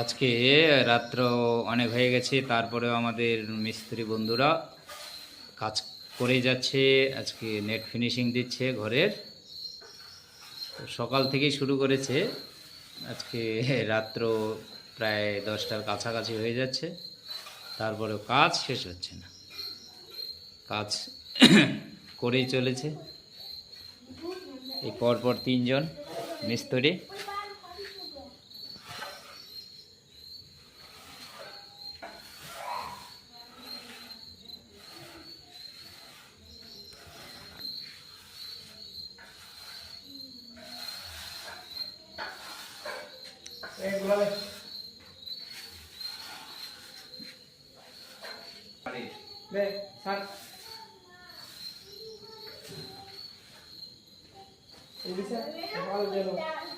আজকে রাত্র অনেক হয়ে গেছে, তারপরেও আমাদের মিস্ত্রি বন্ধুরা কাজ করে যাচ্ছে। আজকে নেট ফিনিশিং দিচ্ছে ঘরের। তো সকাল থেকেই শুরু করেছে, আজকে রাত্র প্রায় 10টার কাছাকাছি হয়ে যাচ্ছে, তারপরেও কাজ শেষ হচ্ছে না। কাজ করেই চলেছে। এই পরপর 3জন মিস্ত্রি। Ini bisa, kalau jauh.